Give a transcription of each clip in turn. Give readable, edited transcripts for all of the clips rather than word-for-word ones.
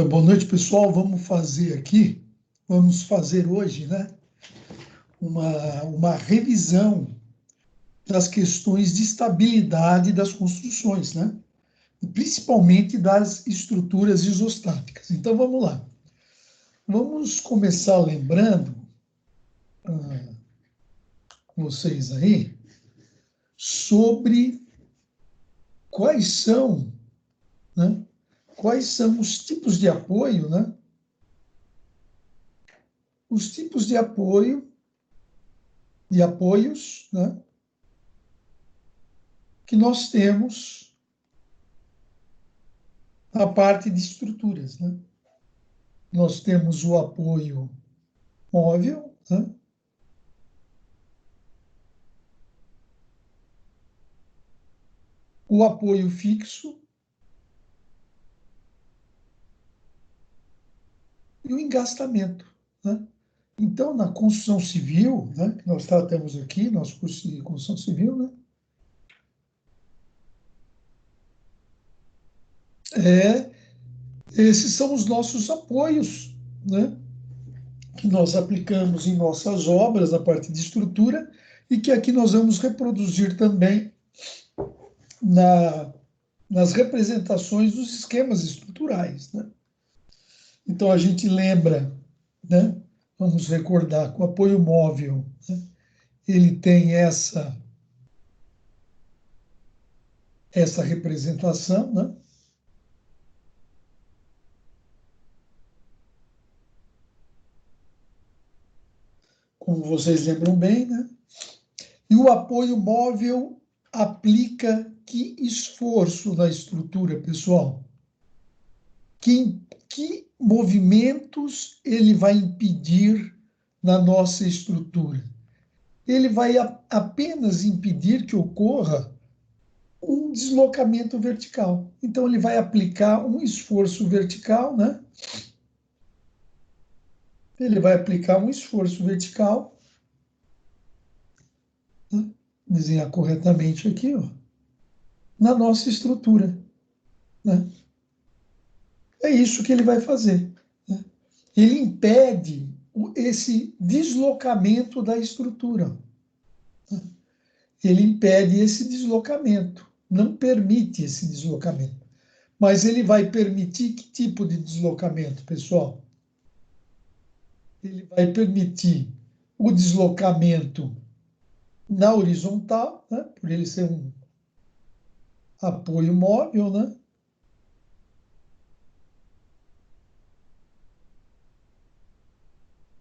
Boa noite, pessoal. Vamos fazer hoje, né, uma revisão das questões de estabilidade das construções, né, e principalmente das estruturas isostáticas. Então, vamos lá. Vamos começar lembrando vocês aí sobre quais são, né, quais são os tipos de apoio, né, os tipos de apoios, né, que nós temos na parte de estruturas, né? Nós temos o apoio móvel, né? O apoio fixo e o engastamento, né? Então, na construção civil, né, que nós tratamos aqui, nosso curso de construção civil, né, esses são os nossos apoios, né, que nós aplicamos em nossas obras, a parte de estrutura, e que aqui nós vamos reproduzir também nas representações dos esquemas estruturais, né? Então, a gente lembra, né? Vamos recordar que o apoio móvel, né, ele tem essa representação, né? Como vocês lembram bem, né? E o apoio móvel aplica que esforço na estrutura, pessoal? Que movimentos ele vai impedir na nossa estrutura? Ele vai apenas impedir que ocorra um deslocamento vertical. Então, ele vai aplicar um esforço vertical, né? Ele vai aplicar um esforço vertical, né? Desenhar corretamente aqui, ó, na nossa estrutura, né? É isso que ele vai fazer, né? Ele impede esse deslocamento da estrutura. Né? Ele impede esse deslocamento, não permite esse deslocamento. Mas ele vai permitir que tipo de deslocamento, pessoal? Ele vai permitir o deslocamento na horizontal, né, por ele ser um apoio móvel, né?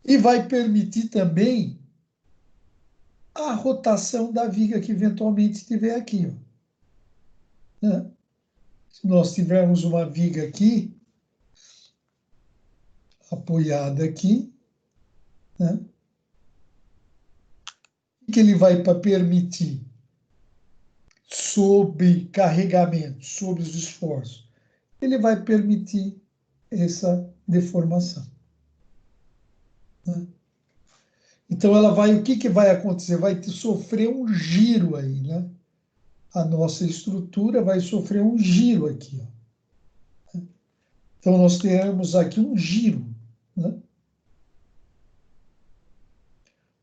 E vai permitir também a rotação da viga que eventualmente estiver aqui, ó, né? Se nós tivermos uma viga aqui, apoiada aqui, né? O que ele vai para permitir? Sob carregamento, sobre os esforços, ele vai permitir essa deformação, né? Então, o que vai acontecer? Vai sofrer um giro aí, né? A nossa estrutura vai sofrer um giro aqui, ó. Então, nós teremos aqui um giro, né?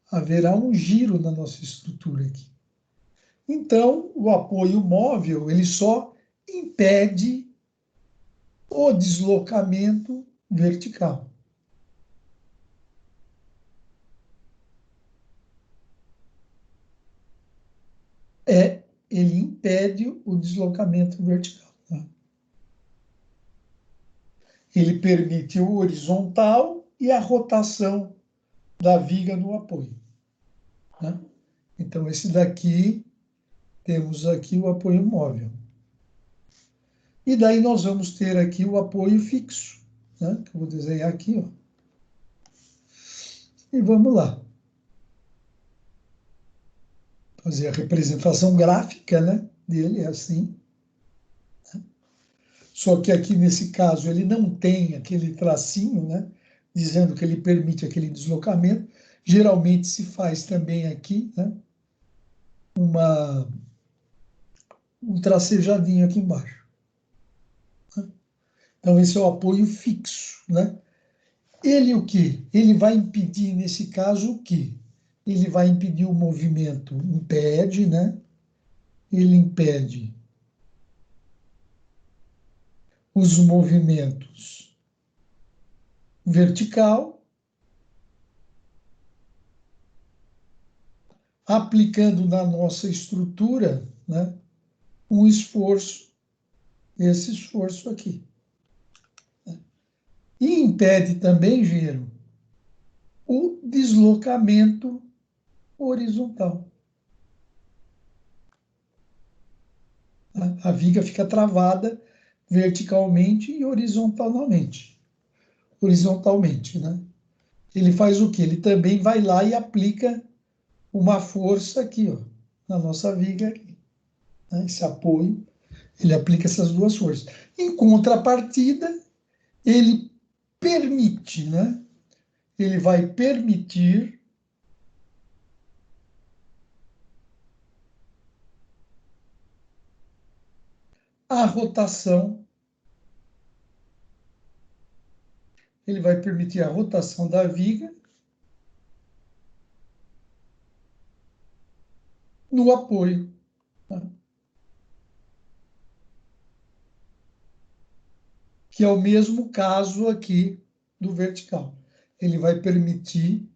Haverá um giro na nossa estrutura aqui. Então, o apoio móvel, ele só impede o deslocamento vertical. Ele impede o deslocamento vertical, né? Ele permite o horizontal e a rotação da viga no apoio, né? Então, esse daqui, temos aqui o apoio móvel. E daí nós vamos ter aqui o apoio fixo, né? Que eu vou desenhar aqui, ó. E vamos lá. Fazer a representação gráfica, né, dele, é assim. Só que aqui, nesse caso, ele não tem aquele tracinho, né, dizendo que ele permite aquele deslocamento. Geralmente se faz também aqui, né, um tracejadinho aqui embaixo, né? Então, esse é o apoio fixo, né? Ele o quê? Ele vai impedir, nesse caso, o quê? Ele vai impedir o movimento, impede, né? Ele impede os movimentos vertical, aplicando na nossa estrutura, né, um esforço, esse esforço aqui. E impede também, Gero, o deslocamento horizontal. A viga fica travada verticalmente e horizontalmente. Horizontalmente, né? Ele faz o quê? Ele também vai lá e aplica uma força aqui, ó, na nossa viga aqui, né? Esse apoio, ele aplica essas duas forças. Em contrapartida, ele permite, né? Ele vai permitir a rotação, ele vai permitir a rotação da viga no apoio, né? Que é o mesmo caso aqui do vertical. Ele vai permitir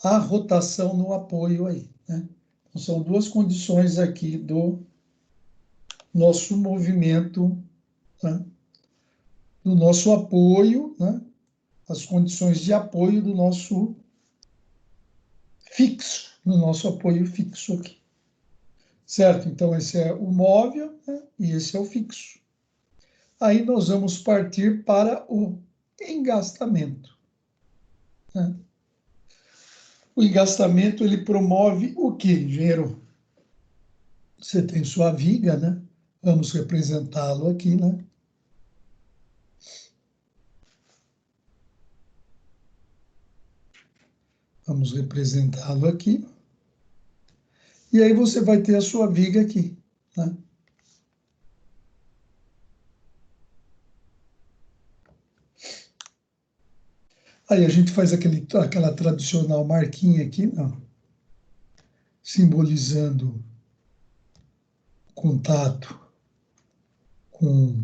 a rotação no apoio aí, né? Então, são duas condições aqui do nosso movimento, né? Do nosso apoio, né? As condições de apoio do nosso fixo, no nosso apoio fixo aqui. Certo? Então, esse é o móvel, né? E esse é o fixo. Aí nós vamos partir para o engastamento, né? O engastamento, ele promove o quê, engenheiro? Você tem sua viga, né? Vamos representá-lo aqui, né? Vamos representá-lo aqui. E aí você vai ter a sua viga aqui, né? Aí a gente faz aquela tradicional marquinha aqui, não? Simbolizando contato com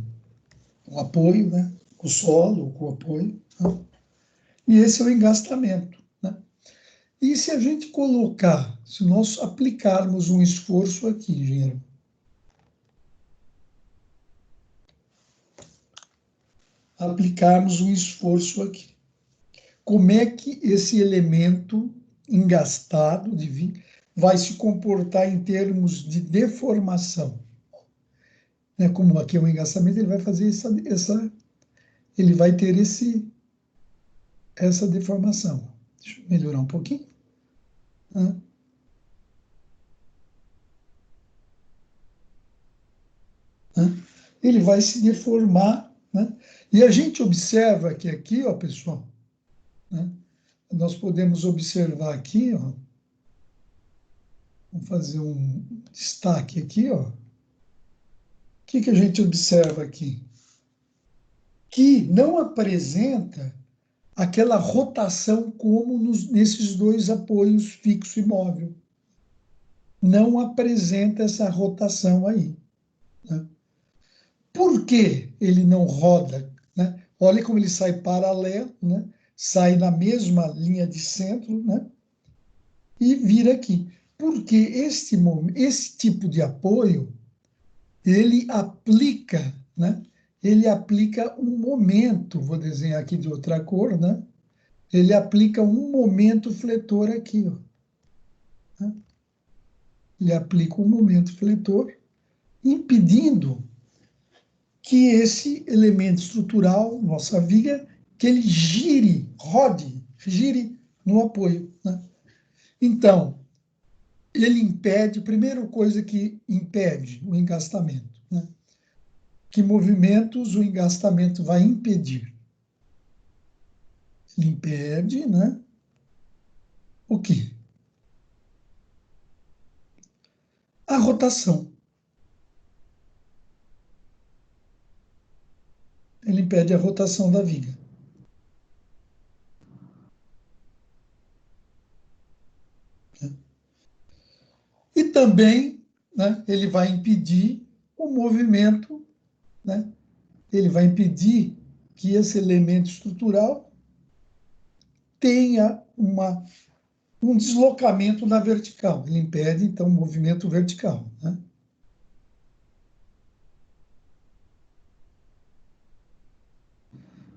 o apoio, né? Com o solo, com o apoio, né? E esse é o engastamento, né? E se a gente colocar, se nós aplicarmos um esforço aqui, engenheiro, aplicarmos um esforço aqui, como é que esse elemento engastado vai se comportar em termos de deformação? Né? Como aqui é um engastamento, ele vai fazer ele vai ter essa deformação. Deixa eu melhorar um pouquinho, né? Né? Ele vai se deformar, né? E a gente observa que aqui, ó, pessoal, né? Nós podemos observar aqui, ó, vamos fazer um destaque aqui, ó. O que a gente observa aqui? Que não apresenta aquela rotação como nesses dois apoios fixo e móvel. Não apresenta essa rotação aí, né? Por que ele não roda, né? Olha como ele sai paralelo, né? Sai na mesma linha de centro, né? E vira aqui. Porque esse tipo de apoio, ele aplica, né? Ele aplica um momento, vou desenhar aqui de outra cor, né? Ele aplica um momento fletor aqui, ó, né? Ele aplica um momento fletor, impedindo que esse elemento estrutural, nossa viga, que ele gire no apoio, né? Então, ele impede, primeira coisa que impede o engastamento, né? Que movimentos o engastamento vai impedir? Ele impede, né? O quê? A rotação. impede a rotação da viga. E também, né, ele vai impedir o movimento, né, ele vai impedir que esse elemento estrutural tenha um deslocamento na vertical. Ele impede, então, o movimento vertical, né?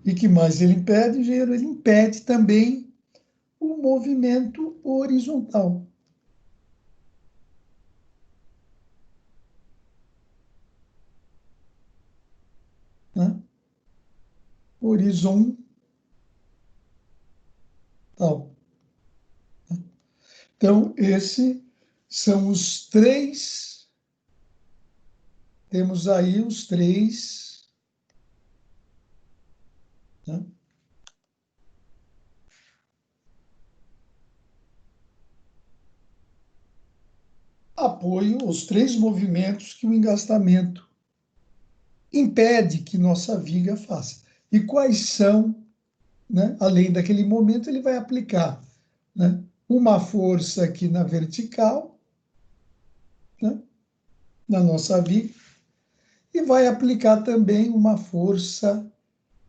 E que mais ele impede, engenheiro? Ele impede também o movimento horizontal. Né? Horizontal. Então, esses são os três, temos aí os três, né? Apoio, os três movimentos que o engastamento impede que nossa viga faça. E quais são, né? Além daquele momento, ele vai aplicar, né, uma força aqui na vertical, né, na nossa viga, e vai aplicar também uma força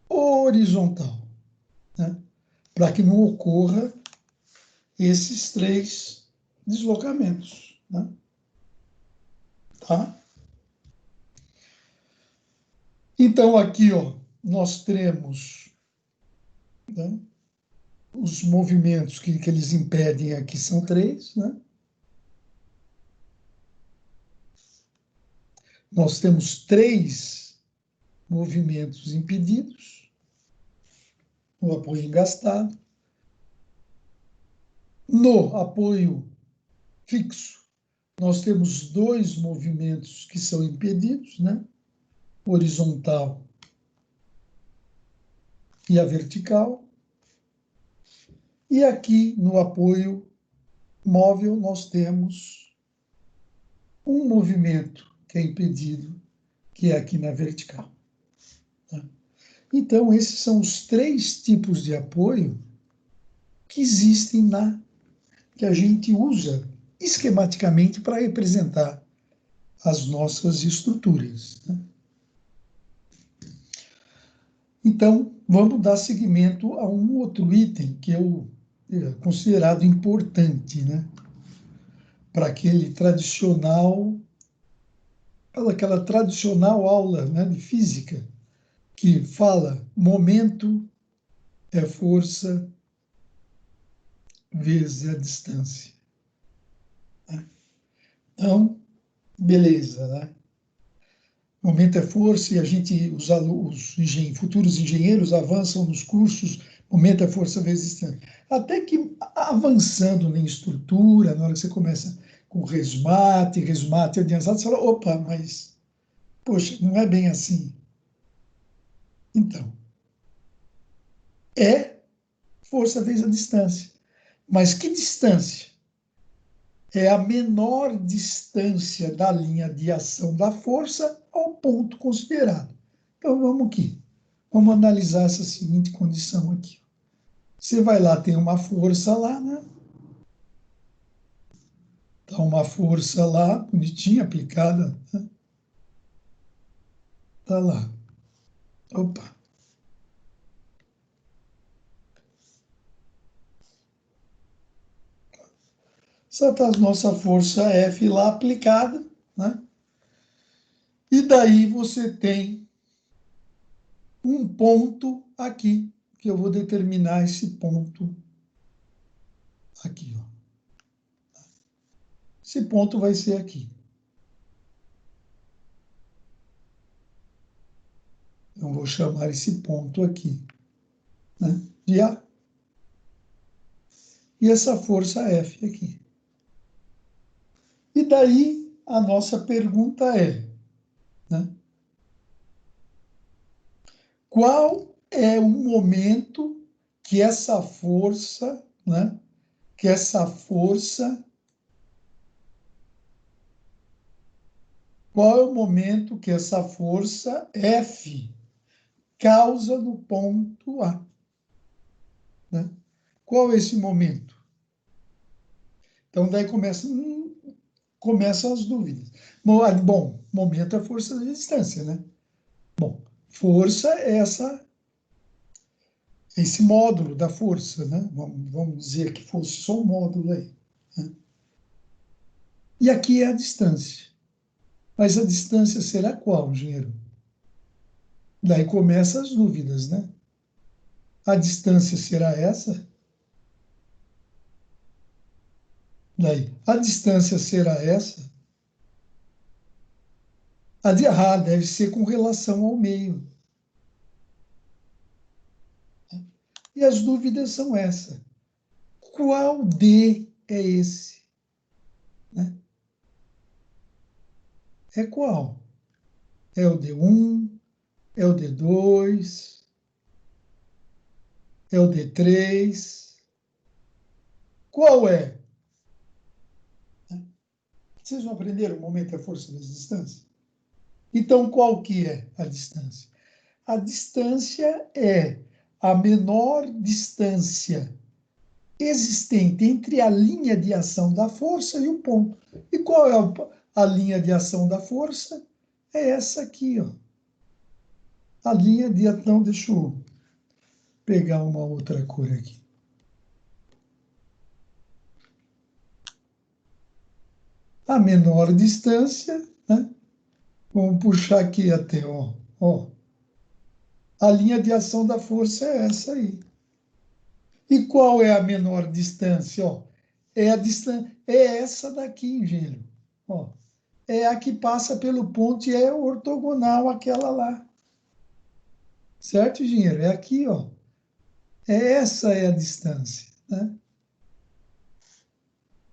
horizontal, né, para que não ocorra esses três deslocamentos. Né, tá? Então, aqui, ó, nós temos, né, os movimentos que eles impedem aqui são três, né? Nós temos três movimentos impedidos, o apoio engastado. No apoio fixo, nós temos dois movimentos que são impedidos, né? O horizontal e a vertical. E aqui no apoio móvel, nós temos um movimento que é impedido, que é aqui na vertical. Tá? Então, esses são os três tipos de apoio que existem que a gente usa esquematicamente para representar as nossas estruturas. Né? Então, vamos dar seguimento a um outro item que é considerado importante, né? Para aquela tradicional aula, né, de física, que fala momento é força vezes a distância. Né? Então, beleza, né? Momento é força e a gente, futuros engenheiros avançam nos cursos, momento é força vezes distância. Até que avançando em estrutura, na hora que você começa com resmate adiantado, você fala, opa, mas, poxa, não é bem assim. Então, é força vezes a distância. Mas que distância? É a menor distância da linha de ação da força ao ponto considerado. Então, vamos aqui. Vamos analisar essa seguinte condição aqui. Você vai lá, tem uma força lá, né? Tá uma força lá, bonitinha, aplicada, né? Tá lá. Opa. Essa tá a nossa força F lá aplicada, né? E daí você tem um ponto aqui, que eu vou determinar esse ponto aqui, ó. Esse ponto vai ser aqui. Eu vou chamar esse ponto aqui, né, de A. E essa força F aqui. E daí a nossa pergunta é, né, qual é o momento que essa força, né, que essa força, qual é o momento que essa força F causa no ponto A. Né? Qual é esse momento? Então, daí começam as dúvidas. Bom, momento é força da distância, né? Bom, força é esse módulo da força, né? Vamos dizer que fosse só um módulo aí. Né? E aqui é a distância. Mas a distância será qual, engenheiro? Daí começam as dúvidas, né? A distância será essa? Daí, a distância será essa? Deve ser com relação ao meio. E as dúvidas são essas. Qual D é esse? Né? É qual? É o D1? É o D2? É o D3? Qual é? Vocês não aprenderam o momento e a força das distâncias? Então, qual que é a distância? A distância é a menor distância existente entre a linha de ação da força e o ponto. E qual é a linha de ação da força? É essa aqui, ó. A linha de ação, deixa eu pegar uma outra cor aqui. A menor distância, né? Vamos puxar aqui até, ó. A linha de ação da força é essa aí. E qual é a menor distância? Ó, é essa daqui, engenheiro. Ó, é a que passa pelo ponto e é ortogonal àquela lá. Certo, engenheiro? É aqui, ó. Essa é a distância, né?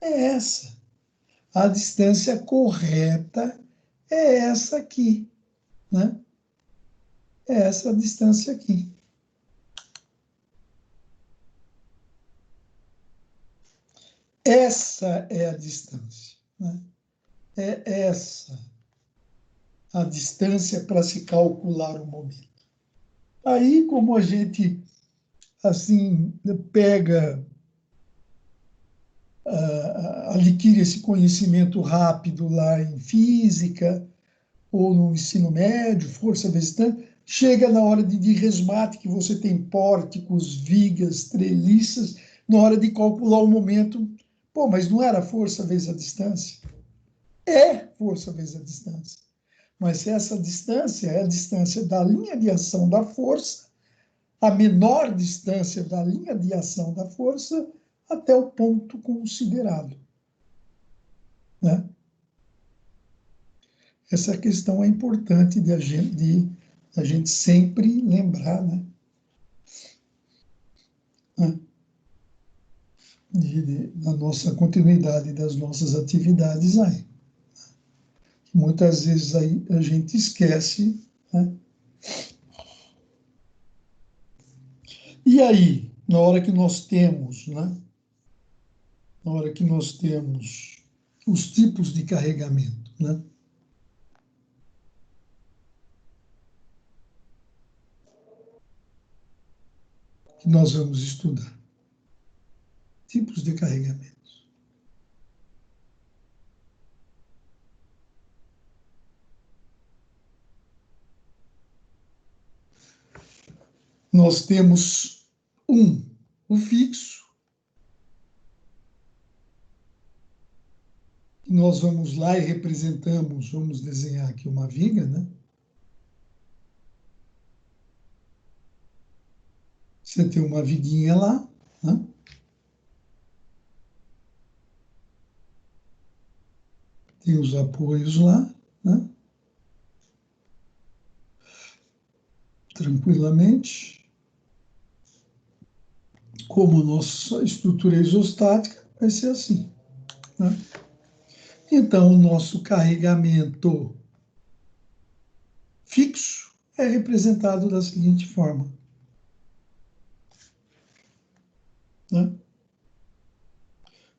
É essa. A distância correta é essa aqui, né? É essa distância aqui. Essa é a distância, né? É essa a distância para se calcular o momento. Aí, como a gente, assim, pega, adquire esse conhecimento rápido lá em física, ou no ensino médio, força vezes tanto, chega na hora de resmate, que você tem pórticos, vigas, treliças, na hora de calcular o momento, pô, mas não era força vezes a distância? É força vezes a distância. Mas essa distância é a distância da linha de ação da força, a menor distância da linha de ação da força até o ponto considerado. Né? Essa questão é importante de a gente sempre lembrar, né? Da nossa continuidade das nossas atividades aí. Muitas vezes aí a gente esquece, né? E aí, na hora que nós temos, né? Na hora que nós temos os tipos de carregamento, né? Que nós vamos estudar. Tipos de carregamento. Nós temos o fixo. Nós vamos lá e representamos, vamos desenhar aqui uma viga, né? Você tem uma viguinha lá, né? Tem os apoios lá, né? Tranquilamente. Como nossa estrutura é isostática, vai ser assim, né? Então, o nosso carregamento fixo é representado da seguinte forma, né?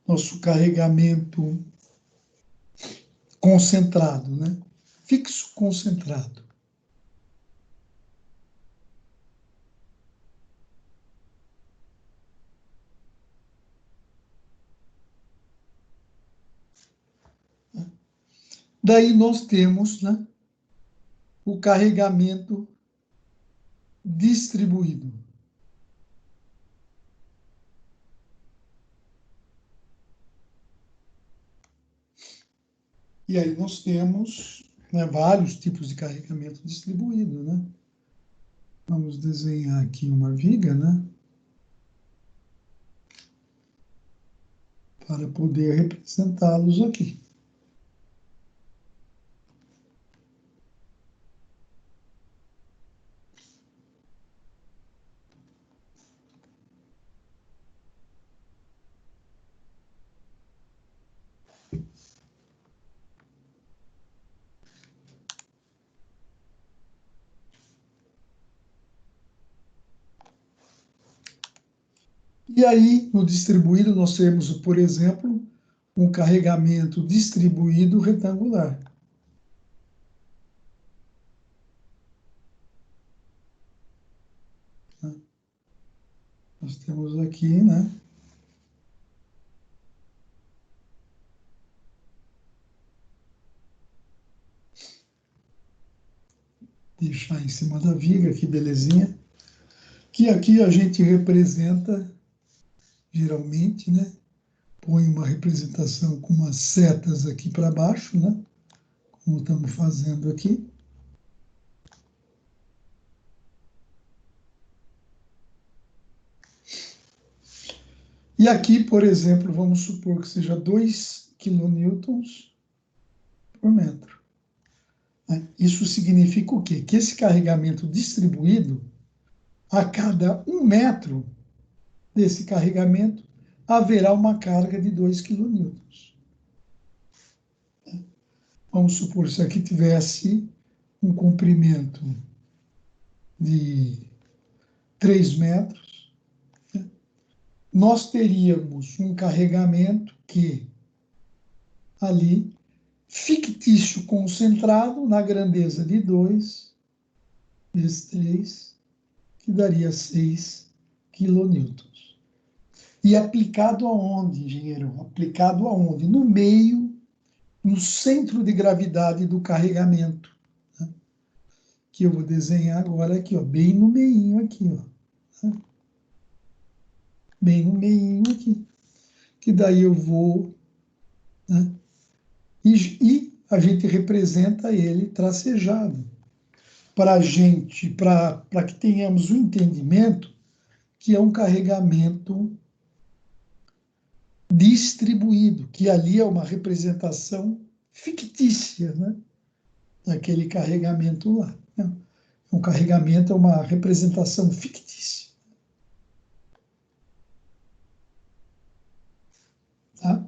Nosso carregamento concentrado, né? Fixo concentrado. Daí nós temos, né, o carregamento distribuído. E aí nós temos, né, vários tipos de carregamento distribuído, né? Vamos desenhar aqui uma viga, né? Para poder representá-los aqui. E aí, no distribuído, nós temos, por exemplo, um carregamento distribuído retangular. Nós temos aqui, né? Deixar em cima da viga, que belezinha. Que aqui a gente representa, geralmente, né? Põe uma representação com umas setas aqui para baixo, né? Como estamos fazendo aqui. E aqui, por exemplo, vamos supor que seja 2 quilonewtons por metro. Isso significa o quê? Que esse carregamento distribuído, a cada 1 metro desse carregamento, haverá uma carga de 2 quilonewtons. Vamos supor, se aqui tivesse um comprimento de 3 metros, nós teríamos um carregamento que ali, fictício concentrado na grandeza de 2 vezes 3, que daria 6 quilonewtons. E aplicado aonde, engenheiro? Aplicado aonde? No meio, no centro de gravidade do carregamento, né? Que eu vou desenhar agora aqui, ó, bem no meinho aqui, ó, né? Bem no meinho aqui. Que daí eu vou, né? E a gente representa ele tracejado. Para a gente, para que tenhamos o entendimento que é um carregamento distribuído, que ali é uma representação fictícia, né? Daquele carregamento lá. Né? Um carregamento é uma representação fictícia. Tá?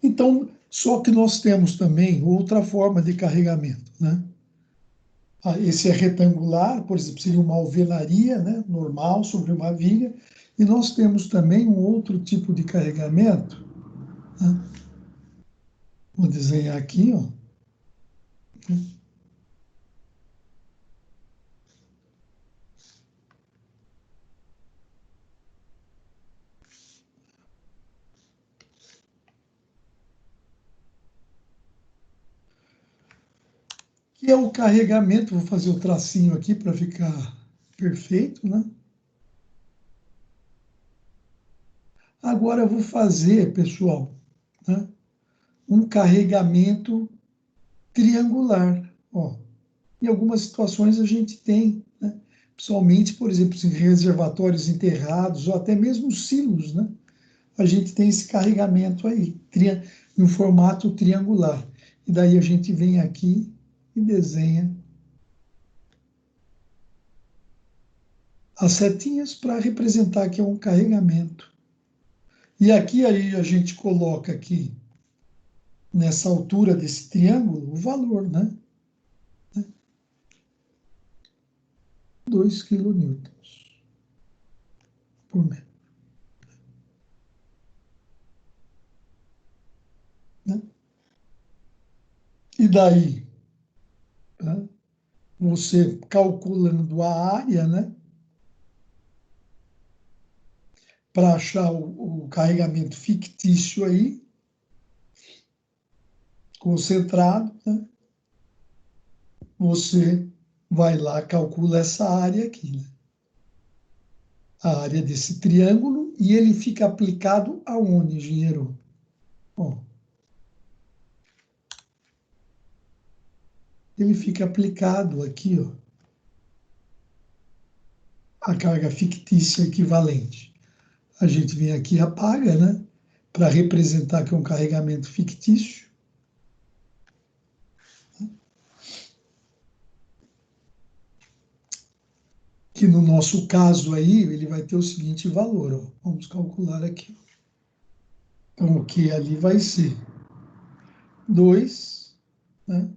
Então, só que nós temos também outra forma de carregamento, né? Esse é retangular, por exemplo, seria uma alvenaria, né, normal, sobre uma viga, e nós temos também um outro tipo de carregamento, né? Vou desenhar aqui, ó. Que é o carregamento, vou fazer o tracinho aqui para ficar perfeito, né? Agora eu vou fazer, pessoal, né, um carregamento triangular. Ó. Em algumas situações a gente tem, né? Principalmente, por exemplo, em reservatórios enterrados ou até mesmo silos, né? A gente tem esse carregamento aí, em um formato triangular. E daí a gente vem aqui e desenha as setinhas para representar que é um carregamento. E aqui aí a gente coloca aqui, nessa altura desse triângulo, o valor, né? 2 quilonewtons por metro. Né? E daí, tá? Você calculando a área, né? Para achar o carregamento fictício aí, concentrado, né? Você vai lá, calcula essa área aqui, né? A área desse triângulo, e ele fica aplicado aonde, engenheiro? Ó, ele fica aplicado aqui, ó, a carga fictícia equivalente. A gente vem aqui e apaga, né? Para representar que é um carregamento fictício. Que no nosso caso aí, ele vai ter o seguinte valor, ó. Vamos calcular aqui. Então, o que ali vai ser 2, né?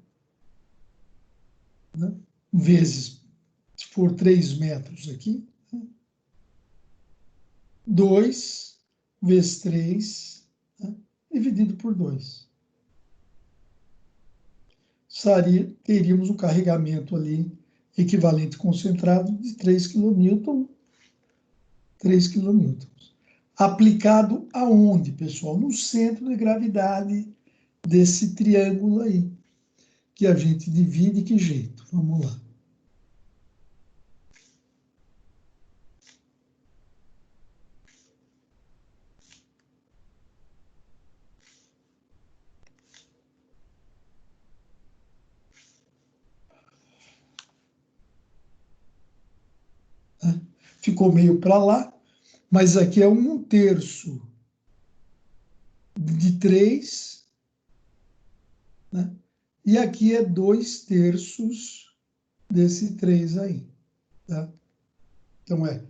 Vezes, se for 3 metros aqui, 2 vezes 3, né? Dividido por 2. Teríamos um carregamento ali equivalente concentrado de 3 kN. 3 kN. Aplicado aonde, pessoal? No centro de gravidade desse triângulo aí, que a gente divide, que jeito? Vamos lá. Né? Ficou meio para lá, mas aqui é 1/3 de 3, né? E aqui é 2/3 desse 3 aí. Tá? Então, é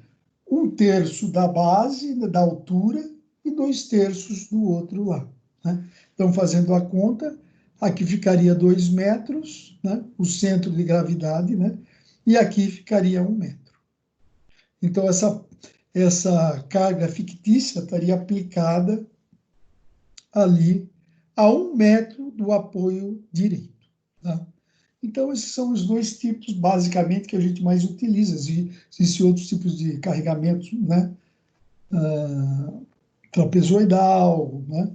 1/3 da base, da altura, e 2/3 do outro lá. Né? Então, fazendo a conta, aqui ficaria 2 metros, né? O centro de gravidade, né? E aqui ficaria 1 metro. Então, essa carga fictícia estaria aplicada ali a 1 metro do apoio direito. Tá? Então, esses são os dois tipos, basicamente, que a gente mais utiliza. Existem outros tipos de carregamentos, né? Trapezoidal, né?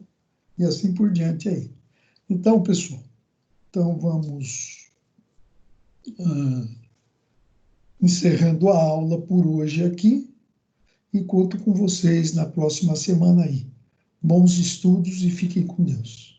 E assim por diante aí. Então, pessoal, então vamos encerrando a aula por hoje aqui e conto com vocês na próxima semana aí. Bons estudos e fiquem com Deus.